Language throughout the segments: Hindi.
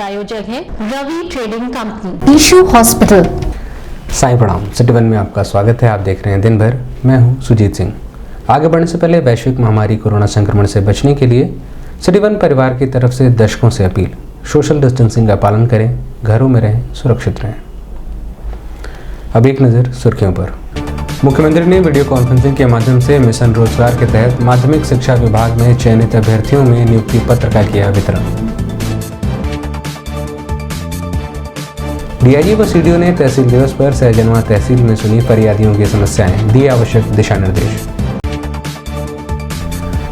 प्रायोजक है रवि ट्रेडिंग कंपनी, ईशू हॉस्पिटल। साईं प्रणाम। सिटी वन में आपका स्वागत है। आप देख रहे हैं दिन भर। मैं हूं सुजीत सिंह। आगे बढ़ने से पहले वैश्विक महामारी कोरोना संक्रमण से बचने के लिए सिटी वन परिवार की तरफ से दर्शकों से अपील, सोशल डिस्टेंसिंग का पालन करें, घरों में रहें, सुरक्षित रहें। अब एक नज़र सुर्खियों पर। मुख्यमंत्री ने वीडियो कॉन्फ्रेंसिंग के माध्यम से मिशन रोजगार के तहत माध्यमिक शिक्षा विभाग में चयनित अभ्यर्थियों में नियुक्ति पत्र का किया वितरण। डीआईजी व सीडीओ ने तहसील दिवस पर सहजनवा तहसील में सुनी फरियादियों की समस्याएं, दिए आवश्यक दिशा निर्देश।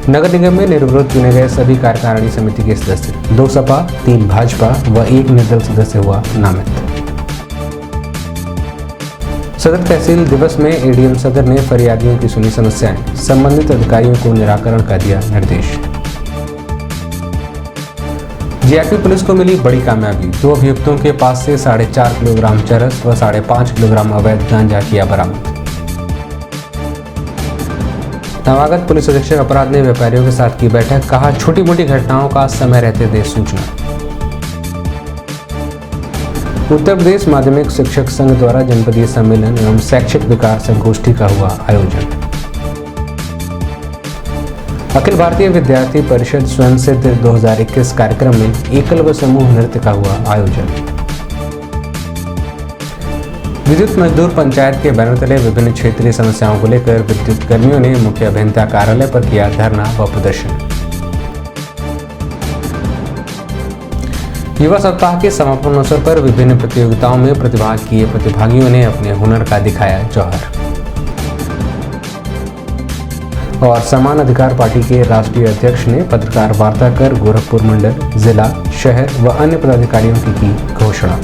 नगर निगम में निर्विरोध चुने गए सभी कार्यकारिणी समिति के सदस्य, 2 सपा, 3 भाजपा व 1 निर्दल सदस्य हुआ नामित। सदर तहसील दिवस में एडीएम सदर ने फरियादियों की सुनी समस्याएं, संबंधित अधिकारियों को निराकरण का दिया निर्देश। जीआरपी पुलिस को मिली बड़ी कामयाबी, 2 अभियुक्तों के पास से 4.5 किलोग्राम चरस व 5.5 किलोग्राम अवैध गांजा किया बरामद। नवागत पुलिस अधीक्षक अपराध ने व्यापारियों के साथ की बैठक, कहा छोटी मोटी घटनाओं का समय रहते दे सूचना। उत्तर प्रदेश माध्यमिक शिक्षक संघ द्वारा जनपदीय सम्मेलन एवं शैक्षिक विकास संगोष्ठी का हुआ आयोजन। अखिल भारतीय विद्यार्थी परिषद स्वयं सिद्ध 2021 कार्यक्रम में एकल व समूह नृत्य का हुआ आयोजन। विद्युत मजदूर पंचायत के बैनर तले विभिन्न क्षेत्रीय समस्याओं को लेकर विद्युत कर्मियों ने मुख्य अभियंता कार्यालय पर किया धरना व प्रदर्शन। युवा सप्ताह के समापन अवसर पर विभिन्न प्रतियोगिताओं में प्रतिभाग किए प्रतिभागियों ने अपने हुनर का दिखाया जौहर। और समान अधिकार पार्टी के राष्ट्रीय अध्यक्ष ने पत्रकार वार्ता कर गोरखपुर मंडल, जिला, शहर व अन्य पदाधिकारियों की घोषणा।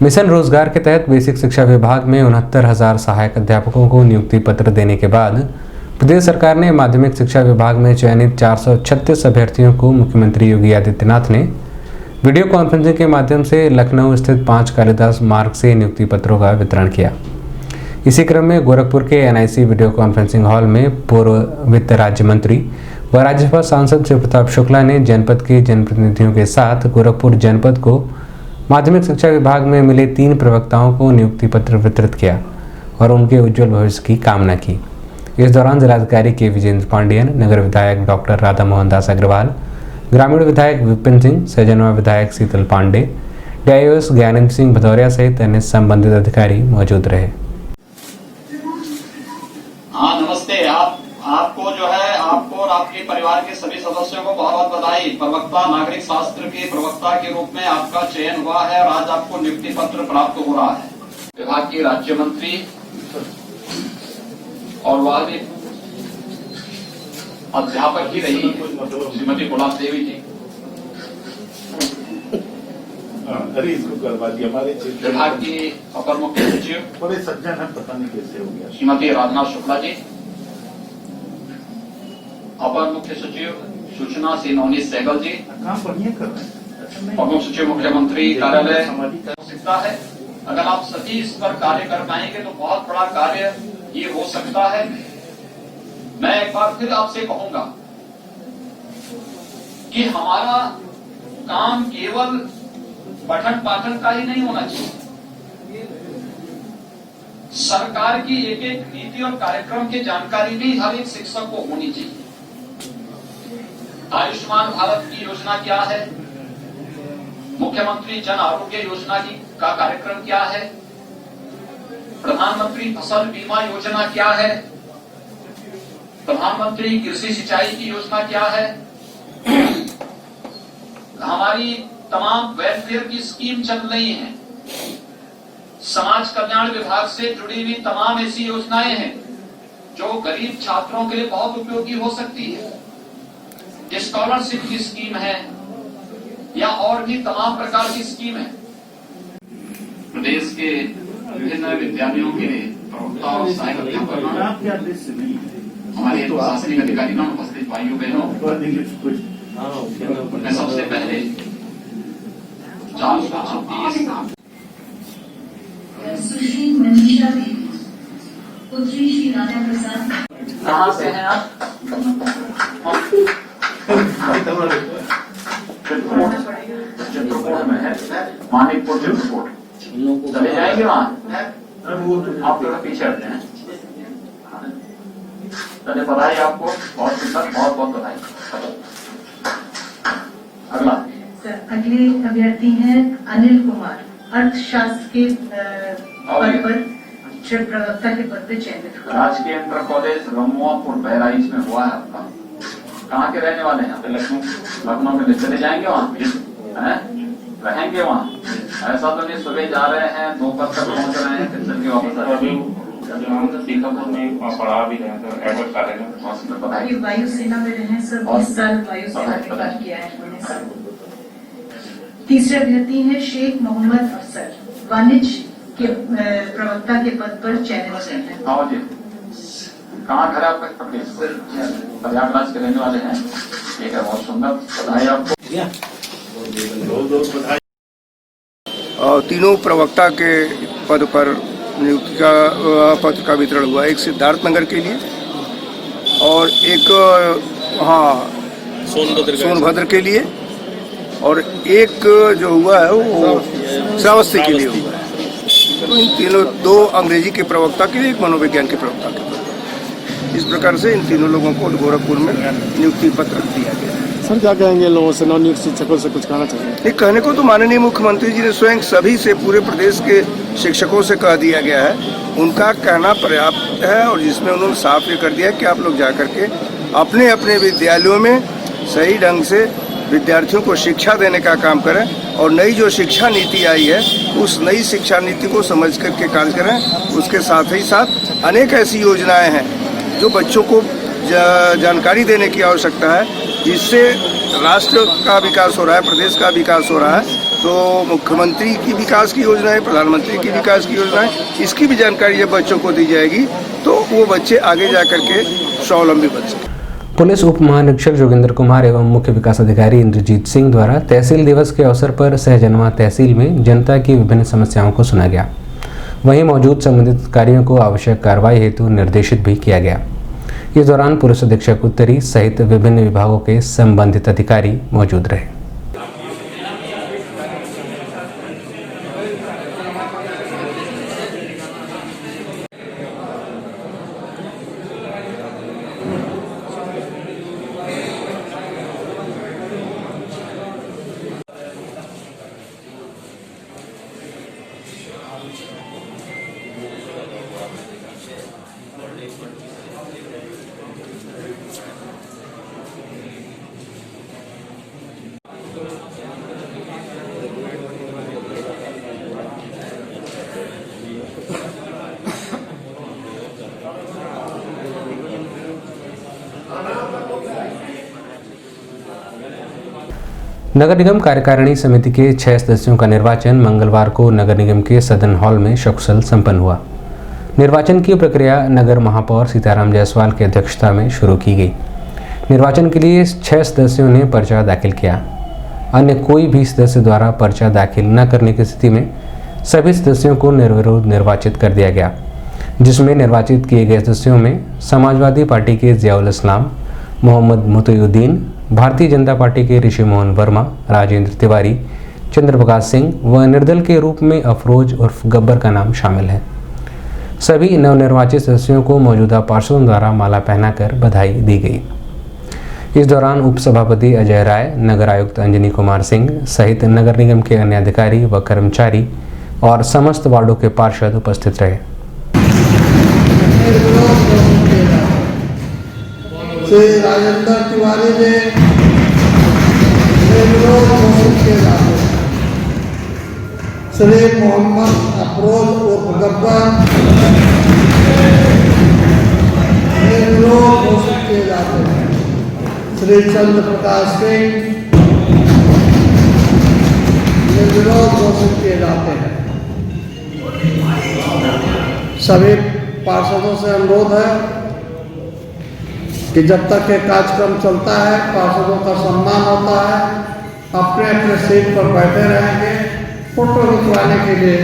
मिशन रोजगार के तहत बेसिक शिक्षा विभाग में 69,000 सहायक अध्यापकों को नियुक्ति पत्र देने के बाद प्रदेश सरकार ने माध्यमिक शिक्षा विभाग में चयनित 436 अभ्यर्थियों को मुख्यमंत्री योगी आदित्यनाथ ने वीडियो कॉन्फ्रेंसिंग के माध्यम से लखनऊ स्थित 5 कालिदास मार्ग से नियुक्ति पत्रों का वितरण किया। इसी क्रम में गोरखपुर के एनआईसी वीडियो कॉन्फ्रेंसिंग हॉल में पूर्व वित्त राज्य मंत्री व राज्यसभा सांसद शिव प्रताप शुक्ला ने जनपद के जनप्रतिनिधियों के साथ गोरखपुर जनपद को माध्यमिक शिक्षा विभाग में मिले 3 प्रवक्ताओं को नियुक्ति पत्र वितरित किया और उनके उज्जवल भविष्य की कामना की। इस दौरान जिलाधिकारी के विजेंद्र पांडियन, नगर विधायक डॉक्टर राधा मोहन दास अग्रवाल, ग्रामीण विधायक विपिन सिंह, सहजनवा विधायक शीतल पांडे, डीआईओएस ज्ञानेंद्र सिंह भदौरिया सहित अन्य संबंधित अधिकारी मौजूद रहे। हाँ, नमस्ते। आपको जो है आपको और आपके परिवार के सभी सदस्यों को बहुत बहुत बधाई। प्रवक्ता नागरिक शास्त्र के प्रवक्ता के रूप में आपका चयन हुआ है और आज आपको नियुक्ति पत्र प्राप्त हो रहा है। विभाग की राज्य मंत्री और वह भी अध्यापक ही रही श्रीमती गुलाब देवी जी। अरे इसको करवा दिया हमारे विभाग की अपर मुख्य सचिव बड़े सज्जन है, पता नहीं कैसे हो गया, श्रीमती राजनाथ शुक्ला जी। अपर मुख्य सचिव सूचना श्री नवनीत सहगल जी। काम बढ़िया कर रहे हैं। प्रमुख सचिव मुख्यमंत्री कार्यालय सकता है। अगर आप सभी इस पर कार्य कर पाएंगे तो बहुत बड़ा कार्य ये हो सकता है। मैं एक बार फिर आपसे कहूंगा कि हमारा काम केवल पठन पाठन का ही नहीं होना चाहिए। सरकार की एक एक नीति और कार्यक्रम की जानकारी भी हर एक शिक्षक को होनी चाहिए। आयुष्मान भारत की योजना क्या है, मुख्यमंत्री जन आरोग्य योजना की का कार्यक्रम क्या है, प्रधानमंत्री फसल बीमा योजना क्या है, प्रधानमंत्री कृषि सिंचाई की योजना क्या है, हमारी तमाम वेलफेयर की स्कीम चल रही हैं, समाज कल्याण विभाग से जुड़ी हुई तमाम ऐसी योजनाएं हैं जो गरीब छात्रों के लिए बहुत उपयोगी हो सकती है। स्कॉलरशिप की स्कीम है या और भी तमाम प्रकार की स्कीम है। प्रदेश के विभिन्न विद्यालयों के प्रवक्ता और सहायक अध्यापक, हमारे प्रशासनिक अधिकारियों, उपस्थित भाइयों बहनों, मैं सबसे पहले 436 सुश्री मनीषा देवी, पुत्री श्री राधा प्रसाद। कहाँ से हैं आप? मानिकपुर चित्रकूट चले जाएंगे वहाँ। आप थोड़ा पीछे हटते हैं। चलिए बधाई आपको, बहुत सुंदर, बहुत बहुत बधाई। अगला सर, अगले अभ्यर्थी हैं अनिल कुमार, अर्थशास्त्र के पद पर प्रवक्ता के पद पर चयनित हुआ। राजकीय इंटर कॉलेज रमुआपुर बहराइच में हुआ है आपका। कहाँ के रहने वाले हैं? लखनऊ के लिए चले जाएंगे वहाँ, रहेंगे वहाँ? ऐसा तो नहीं सुबह जा रहे हैं, दोपहर तक पहुँच रहे हैं, फिर चल के वापस आ रहे हैं। सीतापुर में पढ़ा भी रहे थे, एडवर्ड कॉलेज में। बहुत सुंदर, बधाई। ये वायुसेना में रहे सर, 20 साल वायुसेना में कार्य किया है उन्होंने सर। तीसरे अभ्यर्थी हैं शेख मोहम्मद अफसर, वाणिज्य के प्रवक्ता के पद पर चयनित हैं। हाँ जी, कहाँ घर है आपका? प्रयागराज के रहने वाले हैं। ठीक है, बहुत सुंदर, बधाई आपको। बधाई। तीनों प्रवक्ता के पद पर नियुक्ति का पत्र का वितरण हुआ। एक सिद्धार्थनगर के लिए और एक सोनभद्र के लिए, और एक जो हुआ है वो श्रावस्ती के लिए हुआ है। तो इन तीनों, दो अंग्रेजी के प्रवक्ता के लिए, एक मनोविज्ञान के प्रवक्ता के लिए। इस प्रकार से इन तीनों लोगों को गोरखपुर में नियुक्ति पत्र दिया गया। सर क्या कहेंगे लोगों से, नवनियुक्त शिक्षकों से कुछ कहना चाहिए? एक कहने को तो माननीय मुख्यमंत्री जी ने स्वयं सभी से, पूरे प्रदेश के शिक्षकों से कह दिया गया है, उनका कहना पर्याप्त है। और जिसमें उन्होंने साफ ये कर दिया कि आप लोग जाकर के अपने अपने विद्यालयों में सही ढंग से विद्यार्थियों को शिक्षा देने का काम करें, और नई जो शिक्षा नीति आई है उस नई शिक्षा नीति को समझ करके कार्य करें। उसके साथ ही साथ अनेक ऐसी योजनाएं हैं जो बच्चों को जानकारी देने की आवश्यकता है, जिससे राष्ट्र का विकास हो रहा है, प्रदेश का विकास हो रहा है। तो मुख्यमंत्री की विकास की योजना है, प्रधानमंत्री की विकास की योजना है, इसकी भी जानकारी जब बच्चों को दी जाएगी तो वो बच्चे आगे जा करके स्वावलंबी बन सकें। पुलिस उप महानिरीक्षक जोगिंदर कुमार एवं मुख्य विकास अधिकारी इंद्रजीत सिंह द्वारा तहसील दिवस के अवसर पर सहजनवा तहसील में जनता की विभिन्न समस्याओं को सुना गया। वहीं मौजूद संबंधित अधिकारियों को आवश्यक कार्रवाई हेतु निर्देशित भी किया गया। इस दौरान पुलिस अधीक्षक उत्तरी सहित विभिन्न विभागों के संबंधित अधिकारी मौजूद रहे। नगर निगम कार्यकारिणी समिति के 6 सदस्यों का निर्वाचन मंगलवार को नगर निगम के सदन हॉल में सकुशल संपन्न हुआ। निर्वाचन की प्रक्रिया नगर महापौर सीताराम जायसवाल की अध्यक्षता में शुरू की गई। निर्वाचन के लिए 6 सदस्यों ने पर्चा दाखिल किया। अन्य कोई भी सदस्य द्वारा पर्चा दाखिल न करने की स्थिति में सभी सदस्यों को निर्विरोध निर्वाचित कर दिया गया, जिसमें निर्वाचित किए गए सदस्यों में समाजवादी पार्टी के जियाउल इस्लाम, मोहम्मद मुतयुद्दीन, भारतीय जनता पार्टी के ऋषि मोहन वर्मा, राजेंद्र तिवारी, चंद्रप्रकाश सिंह व निर्दल के रूप में अफरोज उर्फ गब्बर का नाम शामिल है। सभी नवनिर्वाचित सदस्यों को मौजूदा पार्षदों द्वारा माला पहनाकर बधाई दी गई। इस दौरान उप सभापति अजय राय, नगर आयुक्त अंजनी कुमार सिंह सहित नगर निगम के अन्य अधिकारी व कर्मचारी और समस्त वार्डों के पार्षद उपस्थित रहे। श्री राजेंद्र तिवारी जी निर्विरोध घोषित किए जाते हैं। श्री मोहम्मद अफरोज उर्फ गब्बर निर्विरोध घोषित किए जाते हैं। श्री चंद्र प्रकाश सिंह निर्विरोध घोषित किए जाते हैं। सभी पार्षदों से अनुरोध है कि जब तक ये कार्यक्रम चलता है, पार्षदों का सम्मान होता है, अपने अपने सीट पर बैठे रहेंगे। फोटो खिंचवाने के लिए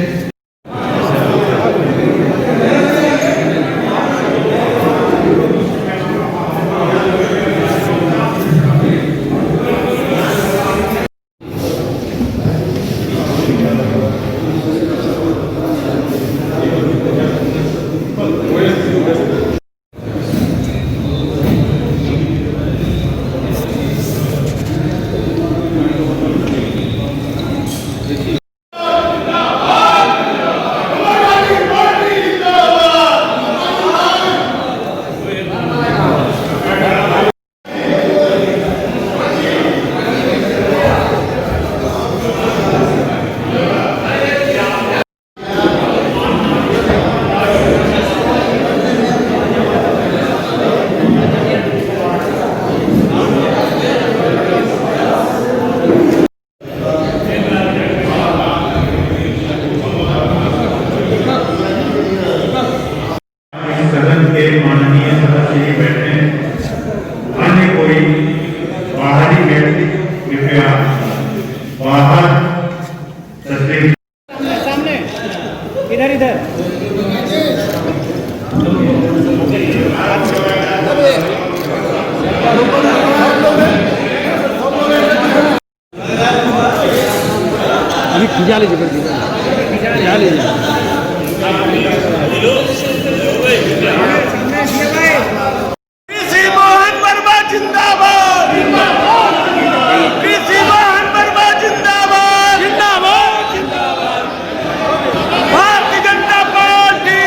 से बैठे। अन्य कोई बाहरी व्यक्ति कृपया बाहर तस्वीर सामने इधर इधर अभी खिंचा लीजिए खिंचा लीजिए कृषि मोहन वर्मा जिंदाबाद, कृषि मोहन वर्मा जिंदाबाद, जिंदाबाद, जिंदाबाद, भारतीय जनता पार्टी।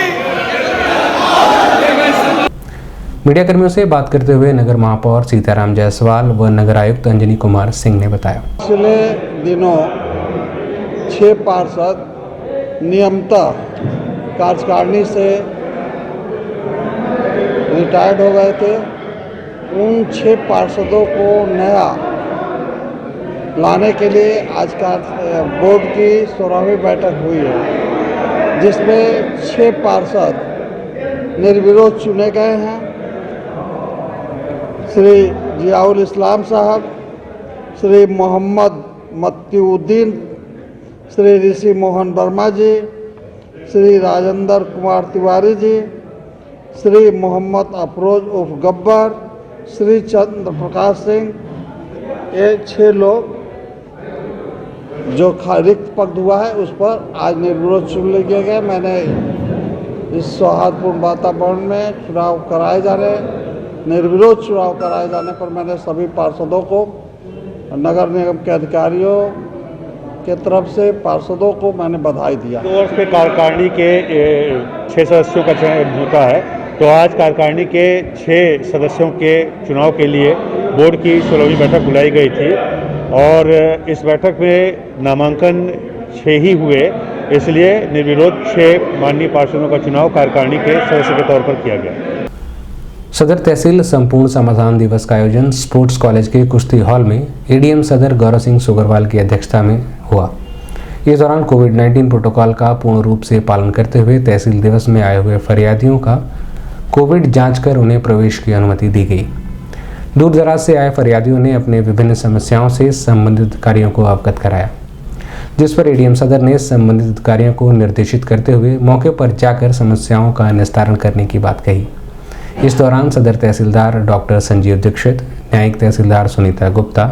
मीडिया कर्मियों से बात करते हुए नगर महापौर सीताराम जायसवाल व नगर आयुक्त अंजनी कुमार सिंह ने बताया, पिछले दिनों 6 पार्षद नियमतः कार्यकारिणी से रिटायर्ड हो गए थे। उन 6 पार्षदों को नया लाने के लिए आज का बोर्ड की 16वीं बैठक हुई है, जिसमें 6 पार्षद निर्विरोध चुने गए हैं। श्री जियाउल इस्लाम साहब, श्री मोहम्मद मत्यूद्दीन, श्री ऋषि मोहन वर्मा जी, श्री राजेंद्र कुमार तिवारी जी, श्री मोहम्मद अफरोज उर्फ गब्बर, श्री चंद्र प्रकाश सिंह, ये 6 लोग जो रिक्त पद हुआ है उस पर आज निर्विरोध चुन लिए गए। मैंने इस सौहार्दपूर्ण वातावरण में चुनाव कराए जाने निर्विरोध चुनाव कराए जाने पर मैंने सभी पार्षदों को, नगर निगम के अधिकारियों के तरफ से पार्षदों को मैंने बधाई दिया। 2 वर्ष के कार्यकारिणी के 6 सदस्यों का चयन होता है, तो आज कार्यकारिणी के 6 सदस्यों के चुनाव के लिए बोर्ड की 16वीं बैठक बुलाई गई थी और इस बैठक में नामांकन 6 ही हुए, इसलिए निर्विरोध 6 माननीय पार्षदों का चुनाव कार्यकारिणी के सदस्य के तौर पर किया गया। सदर तहसील संपूर्ण समाधान दिवस का आयोजन स्पोर्ट्स कॉलेज के कुश्ती हॉल में एडीएम सदर गौरव सिंह सुगरवाल की अध्यक्षता में हुआ। इस दौरान कोविड-19 प्रोटोकॉल का पूर्ण रूप से पालन करते हुए तहसील दिवस में आए हुए फरियादियों का कोविड जांच कर उन्हें प्रवेश की अनुमति दी गई। दूर दराज से आए फरियादियों ने अपने विभिन्न समस्याओं से संबंधित अधिकारियों को अवगत कराया, जिस पर एडीएम सदर ने संबंधित अधिकारियों को निर्देशित करते हुए मौके पर जाकर समस्याओं का निस्तारण करने की बात कही। इस दौरान सदर तहसीलदार डॉक्टर संजीव दीक्षित, न्यायिक तहसीलदार सुनीता गुप्ता,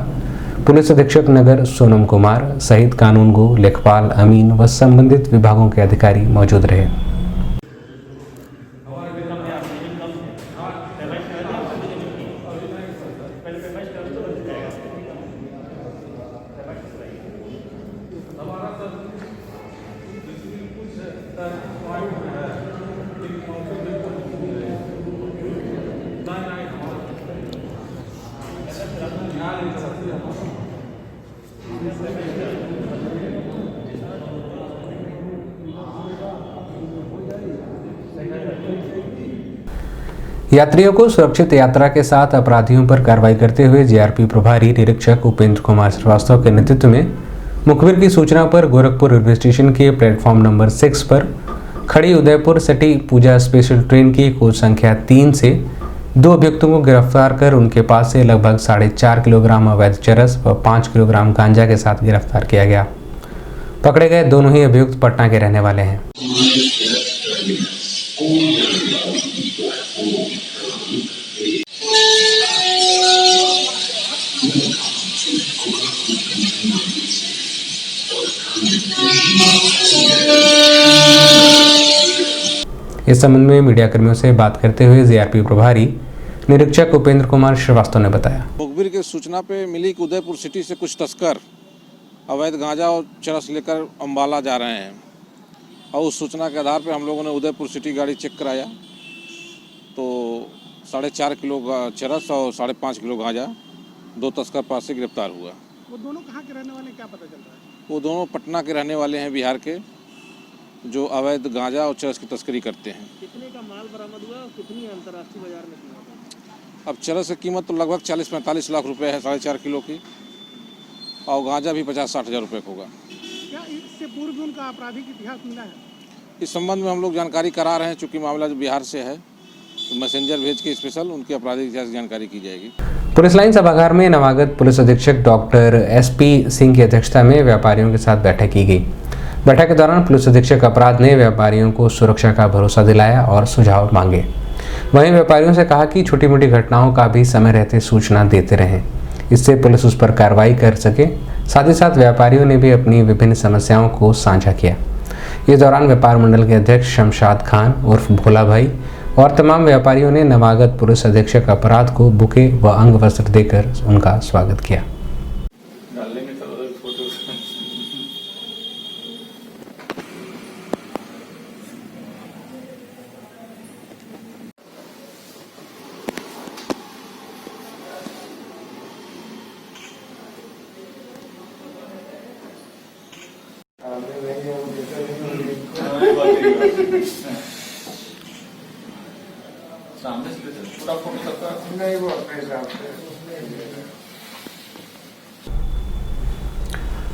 पुलिस अधीक्षक नगर सोनम कुमार सहित कानूनगो, लेखपाल अमीन व संबंधित विभागों के अधिकारी मौजूद रहे। यात्रियों को सुरक्षित यात्रा के साथ अपराधियों पर कार्रवाई करते हुए जीआरपी प्रभारी निरीक्षक उपेंद्र कुमार श्रीवास्तव के नेतृत्व में मुखबिर की सूचना पर गोरखपुर रेलवे स्टेशन के प्लेटफॉर्म नंबर 6 पर खड़ी उदयपुर सिटी पूजा स्पेशल ट्रेन की कोच संख्या 3 से 2 अभियुक्तों को गिरफ्तार कर उनके पास से लगभग 4.5 किलोग्राम अवैध चरस व 5 किलोग्राम गांजा के साथ गिरफ्तार किया गया। पकड़े गए दोनों ही अभियुक्त पटना के रहने वाले हैं। इस संबंध में मीडिया कर्मियों से बात करते हुए जीआरपी प्रभारी निरीक्षक उपेंद्र कुमार श्रीवास्तव ने बताया, मुखबिर की सूचना पे मिली कि उदयपुर सिटी से कुछ तस्कर अवैध गांजा और चरस लेकर अम्बाला जा रहे हैं और उस सूचना के आधार पे हम लोगों ने उदयपुर सिटी गाड़ी चेक कराया तो 4.5 किलो चरस और 5.5 किलो गांजा 2 तस्कर पास से गिरफ्तार हुआ। वो दोनों कहाँ के रहने वाले क्या पता चल रहा है? वो दोनों पटना के रहने वाले हैं, बिहार के, जो अवैध गांजा और चरस की तस्करी करते हैं। कितने का माल बरामद हुआ और कितनी अंतर्राष्ट्रीय बाजार में कीमत? अब चरस की कीमत तो लगभग 40-45 लाख रुपए है 4.5 किलो की, और गांजा भी 50-60 हज़ार रुपये होगा। क्या इससे पूर्व भी उनका आपराधिक इतिहास मिला है? इस संबंध में हम लोग जानकारी करा रहे हैं, चूँकि मामला जो बिहार से है तो मैसेंजर भेज के स्पेशल उनकी आपराधिक इतिहास की जानकारी की जाएगी। पुलिस लाइन सभागार में नवागत पुलिस अधीक्षक डॉक्टर एसपी सिंह की अध्यक्षता में व्यापारियों के साथ बैठक की गई। बैठक के दौरान पुलिस अधीक्षक अपराध ने व्यापारियों को सुरक्षा का भरोसा दिलाया और सुझाव मांगे। वहीं व्यापारियों से कहा कि छोटी मोटी घटनाओं का भी समय रहते सूचना देते रहें, इससे पुलिस उस पर कार्रवाई कर सके। साथ ही साथ व्यापारियों ने भी अपनी विभिन्न समस्याओं को साझा किया। इस दौरान व्यापार मंडल के अध्यक्ष शमशाद खान उर्फ भोला भाई और तमाम व्यापारियों ने नवागत पुलिस अधीक्षक अपराध को बुके व अंग वस्त्र देकर उनका स्वागत किया।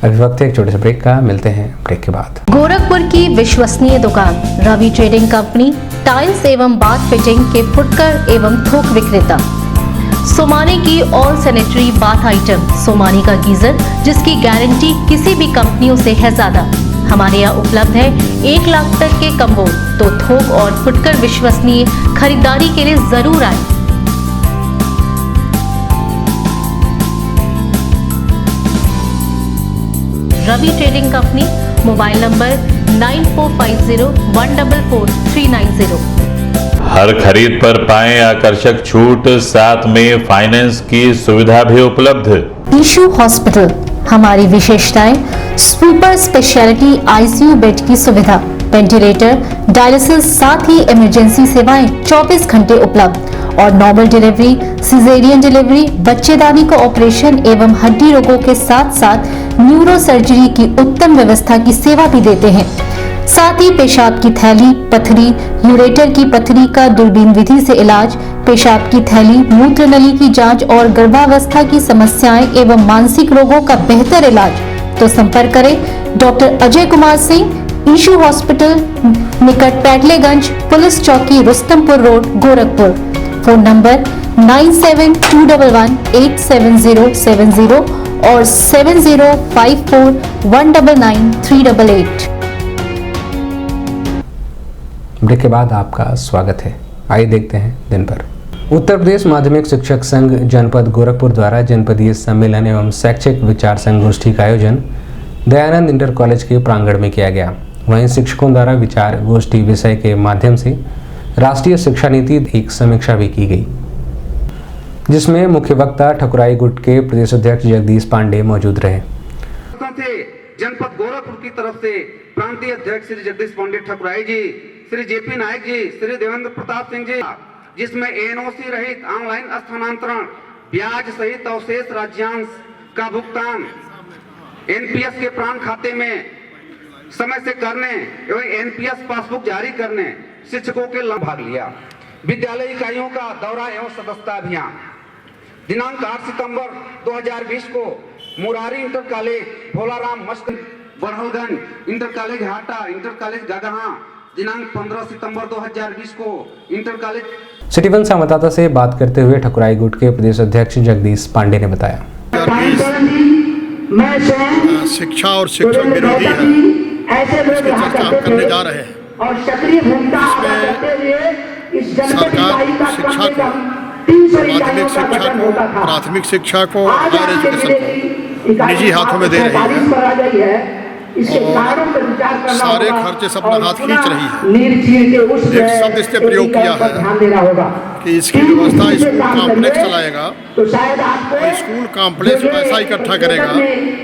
अभी वक्त है एक छोटे से ब्रेक का, मिलते हैं ब्रेक के बाद। गोरखपुर की विश्वसनीय दुकान रवि ट्रेडिंग कंपनी, टाइल्स एवं बाथ फिटिंग के फुटकर एवं थोक विक्रेता। सोमानी की all sanitary bath item, Somani का गीजर जिसकी गारंटी किसी भी कंपनियों से है ज्यादा। हमारे यहाँ उपलब्ध है 1 लाख तक के कम्बोर्ड। तो थोक और फुटकर विश्वसनीय खरीदारी के लिए जरूर आए। Ravi trading company, mobile number 9450144390। हर खरीद पर पाएं आकर्षक छूट, साथ में फाइनेंस की सुविधा भी उपलब्ध। ईशू हॉस्पिटल, हमारी विशेषताएं सुपर स्पेशलिटी आईसीयू बेड की सुविधा, वेंटिलेटर, डायलिसिस, साथ ही इमरजेंसी सेवाएं 24 घंटे उपलब्ध और नॉर्मल डिलीवरी, सिजेरियन डिलीवरी, बच्चेदानी का ऑपरेशन एवं हड्डी रोगों के साथ साथ न्यूरो सर्जरी की उत्तम व्यवस्था की सेवा भी देते हैं। साथ ही पेशाब की थैली, पथरी, यूरेटर की पथरी का दूरबीन विधि से इलाज, पेशाब की थैली, मूत्र नली की जांच और गर्भावस्था की समस्याएं एवं मानसिक रोगों का बेहतर इलाज। तो संपर्क करें डॉक्टर अजय कुमार सिंह, ईशू हॉस्पिटल निकट पैटलेगंज, पुलिस चौकी, Rustampur road, Gorakhpur. Phone number 9721187070 और 7054199388। ब्रेक के बाद आपका स्वागत है। आइए देखते हैं दिन भर। उत्तर प्रदेश माध्यमिक शिक्षक संघ जनपद गोरखपुर द्वारा जनपदीय सम्मेलन एवं शैक्षिक विचार संगोष्ठी का आयोजन दयानंद इंटर कॉलेज के प्रांगण में किया गया। वहीं शिक्षकों द्वारा विचार गोष्ठी विषय के माध्यम से राष्ट्रीय शिक्षा नीति एक समीक्षा भी की गई, जिसमें मुख्य वक्ता ठकुराई गुट के प्रदेश अध्यक्ष जगदीश पांडे मौजूद रहे। जनपद गोरखपुर की तरफ से प्रांतीय अध्यक्ष श्री जगदीश पांडे ठकुराई जी, श्री जेपी नायक जी, श्री देवेंद्र प्रताप सिंह जी, जिसमें एनओसी रहित ऑनलाइन स्थानांतरण, ब्याज सहित अवशेष राज्यांश का भुगतान एनपीएस के प्राण खाते में समय से करने एवं एनपीएस पासबुक जारी करने शिक्षकों के भाग लिया। विद्यालय इकाइयों का दौरा एवं सदस्यता अभियान दिनांक 8 सितंबर 2020 को मुरारी इंटर कॉलेज, भोलाराम मस्त, Barhalganj inter college Hata, inter college Gagaha, दिनांक 15 सितंबर 2020 को इंटर कॉलेज। सिटी वन संवाददाता से बात करते हुए ठकुराई गुट के प्रदेश अध्यक्ष जगदीश पांडे ने बताया, शिक्षा और शिक्षक विरोधी है, इसकी चर्चा हम करने जा रहे हैं। इसमें सरकार शिक्षा को, माध्यमिक शिक्षा को, प्राथमिक शिक्षा को, हायर एजुकेशन को निजी हाथों में दे रही है और सारे खर्चे से अपना हाथ खींच रही है। एक शब्द इसने प्रयोग किया है कि इसकी व्यवस्था स्कूल कॉम्प्लेक्स चलाएगा और स्कूल कॉम्प्लेक्स पैसा इकट्ठा करेगा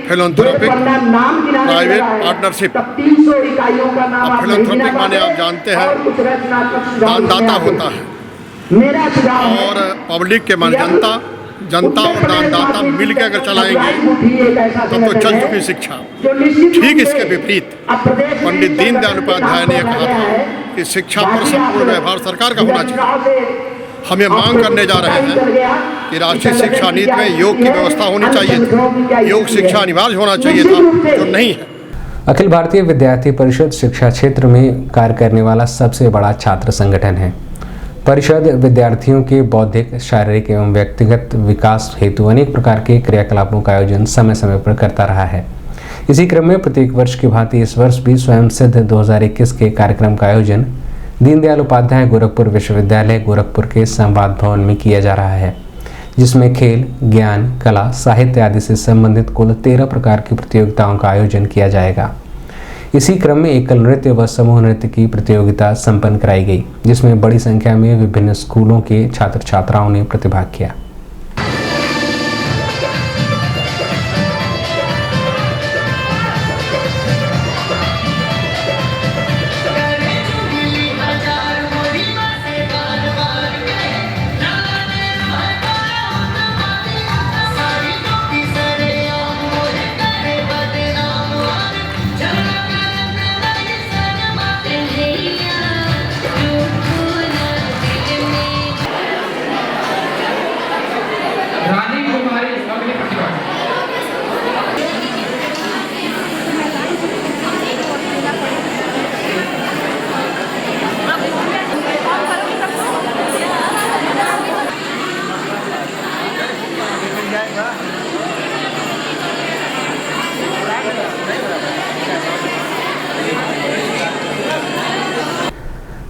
फिलैंथ्रोपिक प्राइवेट पार्टनरशिप। अब फिलैंथ्रोपिक माने आप जानते हैं दानदाता होता है और पब्लिक के माने जनता और दानदाता मिल के अगर चलाएंगे तब तो चल चुकी शिक्षा। ठीक इसके विपरीत पंडित दीनदयाल उपाध्याय ने कहा था कि शिक्षा पर संपूर्ण व्यवहार सरकार का होना चाहिए। हम ये मांग करने जा रहे हैं कि राष्ट्रीय शिक्षा नीति में योग की व्यवस्था होनी चाहिए थी, योग शिक्षा अनिवार्य होना चाहिए था, जो नहीं है। अखिल भारतीय विद्यार्थी परिषद शिक्षा क्षेत्र में कार्य करने वाला सबसे बड़ा छात्र संगठन है। परिषद विद्यार्थियों के बौद्धिक, शारीरिक एवं व्यक्तिगत विकास हेतु अनेक प्रकार के क्रियाकलापों का आयोजन समय समय पर करता रहा है। इसी क्रम में प्रत्येक वर्ष की भांति इस वर्ष भी स्वयं सिद्ध 2021 के कार्यक्रम का आयोजन दीनदयाल उपाध्याय गोरखपुर विश्वविद्यालय गोरखपुर के संवाद भवन में किया जा रहा है, जिसमें खेल, ज्ञान, कला, साहित्य आदि से संबंधित कुल 13 प्रकार की प्रतियोगिताओं का आयोजन किया जाएगा। इसी क्रम में एकल नृत्य व समूह नृत्य की प्रतियोगिता संपन्न कराई गई, जिसमें बड़ी संख्या में विभिन्न स्कूलों के छात्र छात्राओं ने प्रतिभाग किया।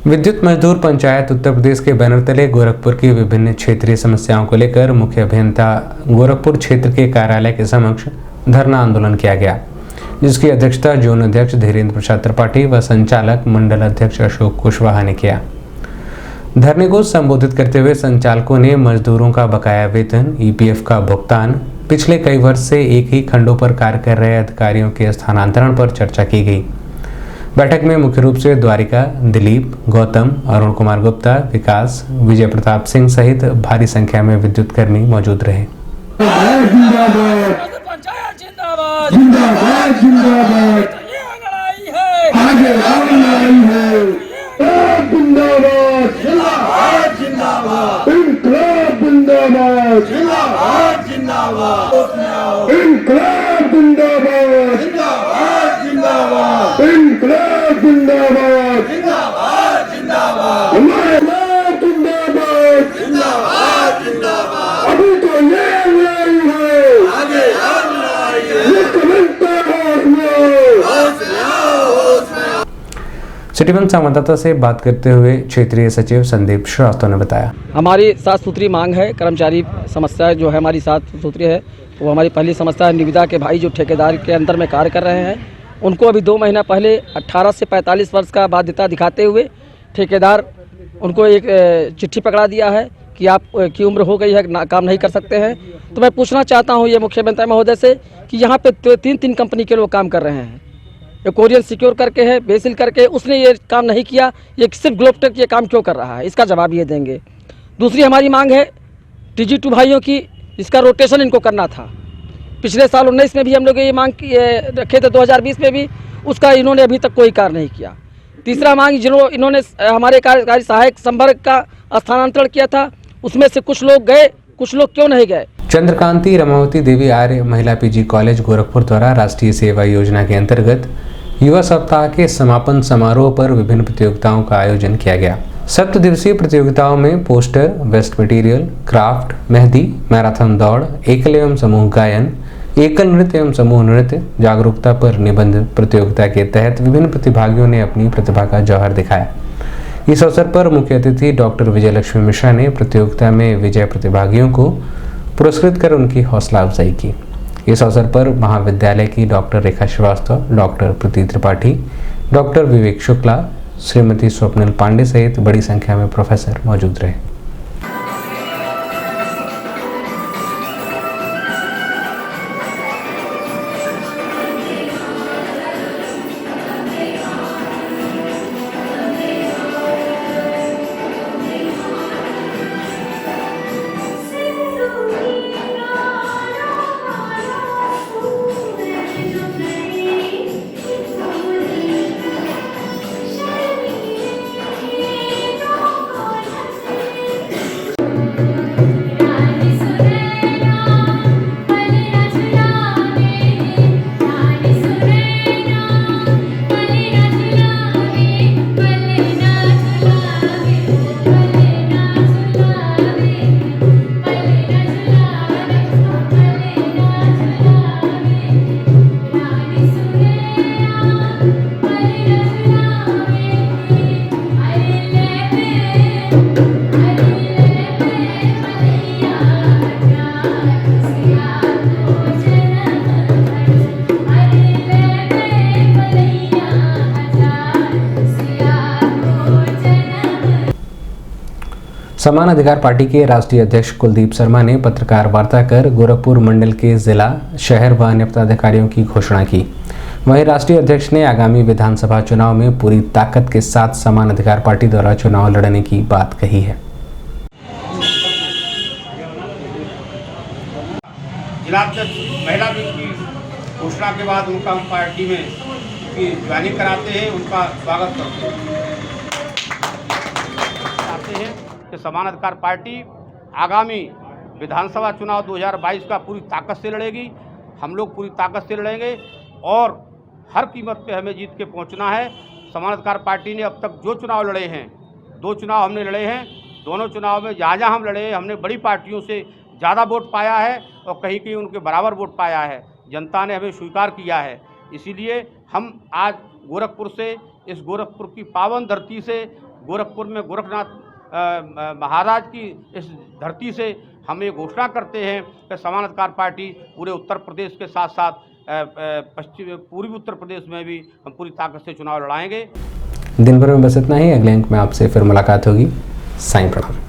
विद्युत मजदूर पंचायत उत्तर प्रदेश के बैनर तले गोरखपुर की विभिन्न क्षेत्रीय समस्याओं को लेकर मुख्य अभियंता गोरखपुर क्षेत्र के कार्यालय के समक्ष धरना आंदोलन किया गया, जिसकी अध्यक्षता जोन अध्यक्ष धीरेन्द्र प्रसाद त्रिपाठी व संचालक मंडल अध्यक्ष अशोक कुशवाहा ने किया। धरने को संबोधित करते हुए संचालकों ने मजदूरों का बकाया वेतन, ईपीएफ का भुगतान, पिछले कई वर्ष से एक ही खंडों पर कार्य कर रहे अधिकारियों के स्थानांतरण पर चर्चा की गई। बैठक में मुख्य रूप से द्वारिका, दिलीप, गौतम, अरुण कुमार गुप्ता, विकास, विजय प्रताप सिंह सहित भारी संख्या में विद्युत कर्मी मौजूद रहे। सिटीवन संवाददाता से बात करते हुए क्षेत्रीय सचिव संदीप श्रीवास्तव ने बताया, हमारी 7 सूत्री मांग है। कर्मचारी समस्या जो है हमारी 7 सूत्री है, वो हमारी पहली समस्या है निविदा के भाई जो ठेकेदार के अंदर में कार्य कर रहे हैं, उनको अभी 2 महीना पहले 18 से 45 वर्ष का बाध्यता दिखाते हुए ठेकेदार उनको एक चिट्ठी पकड़ा दिया है कि आपकी उम्र हो गई है, काम नहीं कर सकते हैं। तो मैं पूछना चाहता हूँ ये मुख्य अभियंता महोदय से कि यहाँ पे 3 कंपनी के लोग काम कर रहे हैं। एक कोरियन सिक्योर करके है, बेसिल करके, उसने ये काम नहीं किया, ये सिर्फ ग्लोबटेक ये काम क्यों कर रहा है, इसका जवाब ये देंगे। दूसरी हमारी मांग है TG2 भाइयों की, इसका रोटेशन इनको करना था। पिछले साल 19 में भी हम लोग ये मांग रखे थे, 2020 में भी, उसका इन्होंने अभी तक कोई कार्य नहीं किया। तीसरा मांग इन्होंने हमारे कार्यकारी सहायक संवर्ग का स्थानांतरण किया था, उसमें से कुछ लोग गए, कुछ लोग क्यों नहीं गए। चंद्रकांति रमावती देवी आर्य महिला PG कॉलेज गोरखपुर द्वारा राष्ट्रीय सेवा योजना के अंतर्गत युवा सप्ताह के समापन समारोह पर विभिन्न प्रतियोगिताओं का आयोजन किया गया। 7 दिवसीय प्रतियोगिताओं में poster, waste material, craft, mehndi, marathon दौड़, एकल एवं समूह गायन, एकल नृत्य एवं समूह नृत्य, जागरूकता पर निबंध प्रतियोगिता के तहत विभिन्न प्रतिभागियों ने अपनी प्रतिभा का जौहर दिखाया। इस अवसर पर मुख्य अतिथि डॉक्टर विजयलक्ष्मी मिश्रा ने प्रतियोगिता में विजय प्रतिभागियों को पुरस्कृत कर उनकी हौसला अफजाई की। इस अवसर पर महाविद्यालय की डॉक्टर रेखा श्रीवास्तव, डॉक्टर प्रीति त्रिपाठी, डॉक्टर विवेक शुक्ला, श्रीमती स्वप्निल पांडे सहित बड़ी संख्या में प्रोफेसर मौजूद रहे। समान अधिकार पार्टी के राष्ट्रीय अध्यक्ष कुलदीप शर्मा ने पत्रकार वार्ता कर गोरखपुर मंडल के जिला, शहर व अन्य पदाधिकारियों की घोषणा की। वहीं राष्ट्रीय अध्यक्ष ने आगामी विधानसभा चुनाव में पूरी ताकत के साथ समान अधिकार पार्टी द्वारा चुनाव लड़ने की बात कही है। जिलाध्यक्ष महिला विंग की घोषणा के बाद उनका हम पार्टी में ज्वाइनिंग कराते हैं, उनका स्वागत करते हैं कि समान अधिकार पार्टी आगामी विधानसभा चुनाव 2022 का पूरी ताकत से लड़ेगी। हम लोग पूरी ताकत से लड़ेंगे और हर कीमत पे हमें जीत के पहुंचना है। समान अधिकार पार्टी ने अब तक जो चुनाव लड़े हैं, 2 चुनाव हमने लड़े हैं, दोनों चुनाव में जहाँ हम लड़े हैं हमने बड़ी पार्टियों से ज़्यादा वोट पाया है और कहीं कहीं उनके बराबर वोट पाया है। जनता ने हमें स्वीकार किया है। इसीलिए हम आज गोरखपुर से, इस गोरखपुर की पावन धरती से, गोरखपुर में गोरखनाथ महाराज की इस धरती से हम ये घोषणा करते हैं कि समान अधिकार पार्टी पूरे उत्तर प्रदेश के साथ साथ पूर्वी उत्तर प्रदेश में भी हम पूरी ताकत से चुनाव लड़ाएंगे। दिन भर में बस इतना ही। अगले अंक में आपसे फिर मुलाकात होगी। साईं प्रणाम।